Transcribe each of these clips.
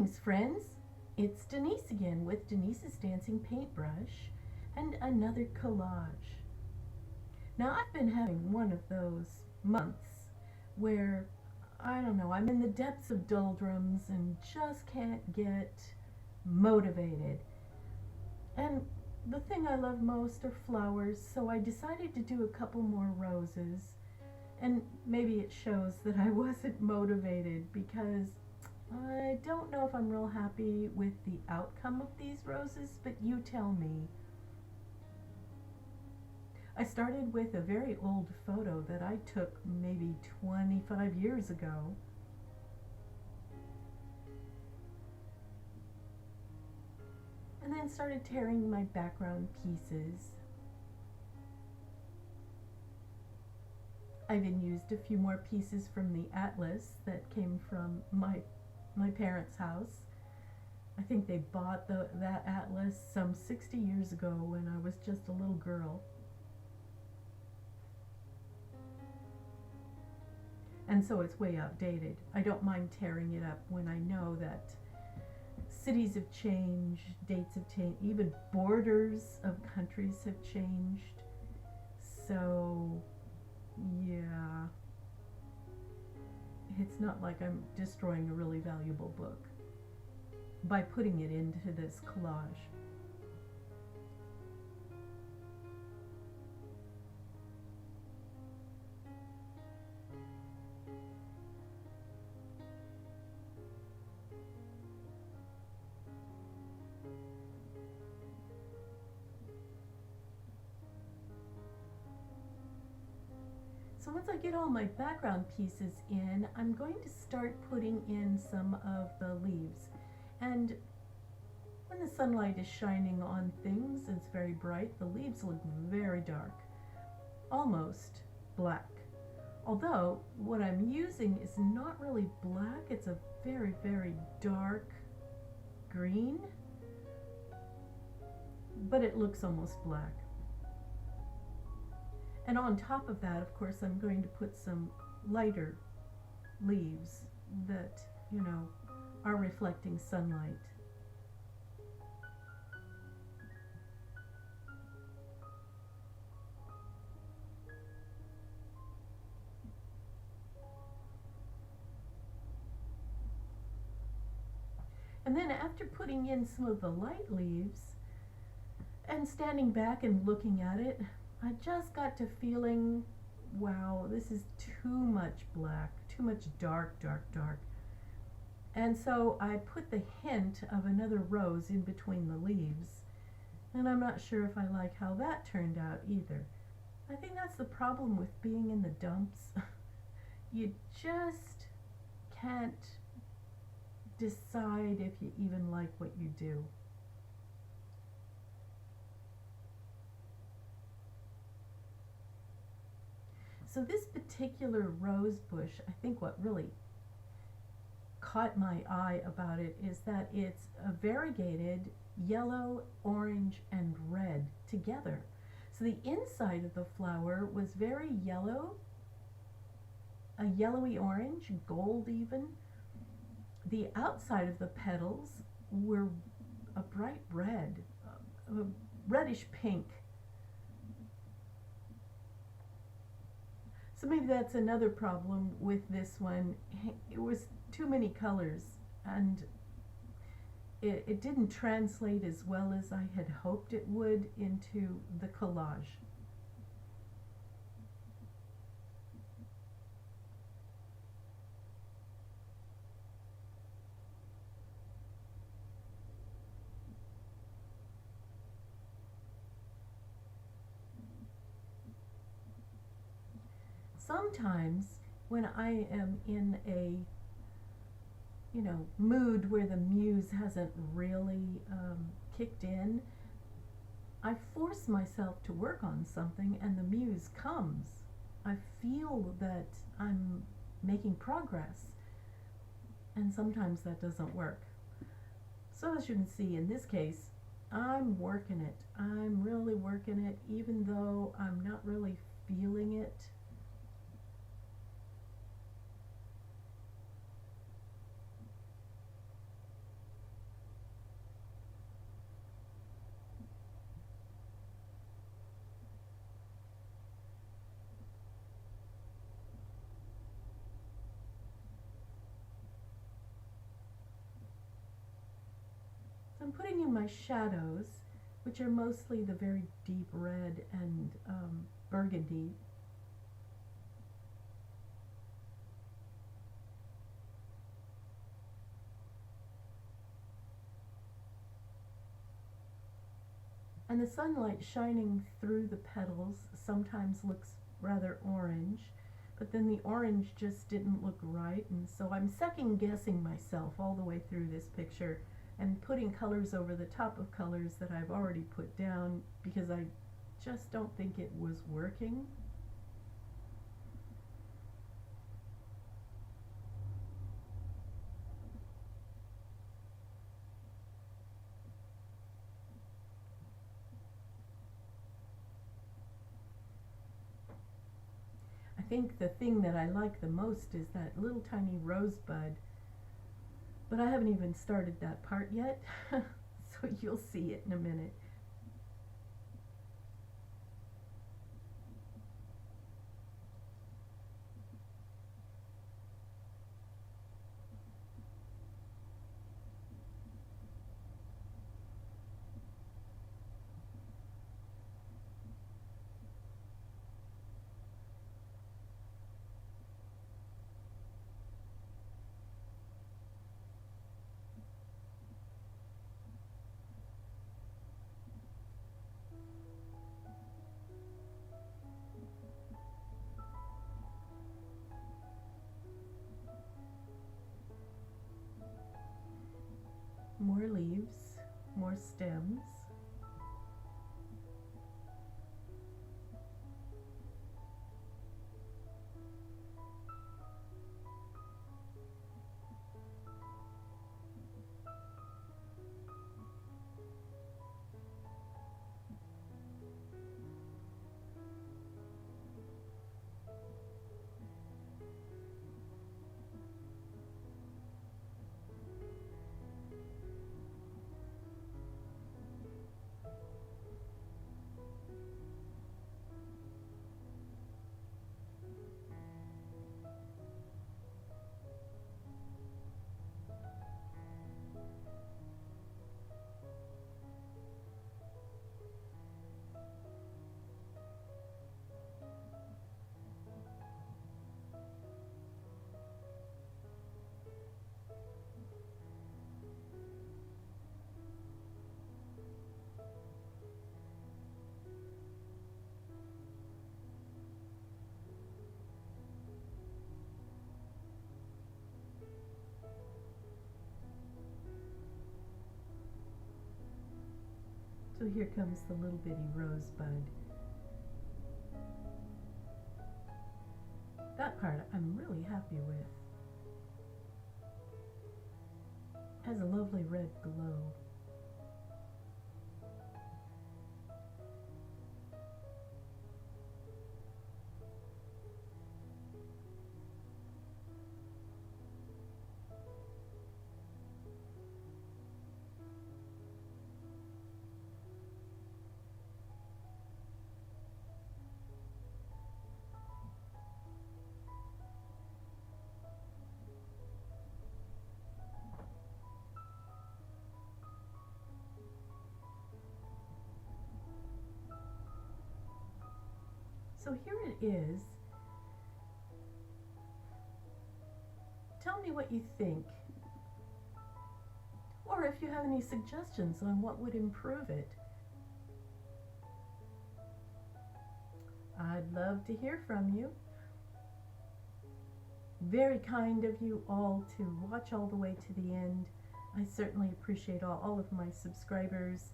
Greetings, friends! It's Denise again with Denise's Dancing Paintbrush and another collage. Now, I've been having one of those months where, I don't know, I'm in the depths of doldrums and just can't get motivated. And the thing I love most are flowers, so I decided to do a couple more roses. And maybe it shows that I wasn't motivated because I don't know if I'm real happy with the outcome of these roses, but you tell me. I started with a very old photo that I took maybe 25 years ago. And then started tearing my background pieces. I even used a few more pieces from the atlas that came from my parents' house. I think they bought that atlas some 60 years ago when I was just a little girl. And so it's way outdated. I don't mind tearing it up when I know that cities have changed, dates have changed, even borders of countries have changed. So, yeah. It's not like I'm destroying a really valuable book by putting it into this collage. So once I get all my background pieces in, I'm going to start putting in some of the leaves. And when the sunlight is shining on things, it's very bright, the leaves look very dark, almost black. Although what I'm using is not really black, it's a very, very dark green, but it looks almost black. And on top of that, of course, I'm going to put some lighter leaves that, are reflecting sunlight. And then after putting in some of the light leaves and standing back and looking at it, I just got to feeling, wow, this is too much black, too much dark, dark, dark. And so I put the hint of another rose in between the leaves, and I'm not sure if I like how that turned out either. I think that's the problem with being in the dumps. You just can't decide if you even like what you do. So this particular rose bush, I think what really caught my eye about it is that it's a variegated yellow, orange, and red together. So the inside of the flower was very yellow, a yellowy orange, gold even. The outside of the petals were a bright red, a reddish pink. So maybe that's another problem with this one. It was too many colors and it didn't translate as well as I had hoped it would into the collage. Sometimes when I am in a mood where the muse hasn't really kicked in, I force myself to work on something and the muse comes. I feel that I'm making progress, and sometimes that doesn't work. So as you can see in this case, I'm working it. I'm really working it even though I'm not really feeling it. putting in my shadows, which are mostly the very deep red and burgundy. And the sunlight shining through the petals sometimes looks rather orange, but then the orange just didn't look right, and so I'm second guessing myself all the way through this picture and putting colors over the top of colors that I've already put down because I just don't think it was working. I think the thing that I like the most is that little tiny rosebud, but I haven't even started that part yet, so you'll see it in a minute. More leaves, more stems. So here comes the little bitty rosebud. That part I'm really happy with. Has a lovely red glow. So here it is. Tell me what you think, or if you have any suggestions on what would improve it. I'd love to hear from you. Very kind of you all to watch all the way to the end. I certainly appreciate all of my subscribers,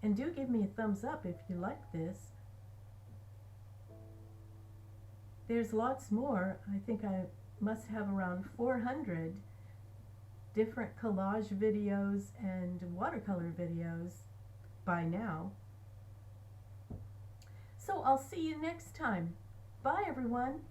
and do give me a thumbs up if you like this. There's lots more. I think I must have around 400 different collage videos and watercolor videos by now. So I'll see you next time. Bye everyone.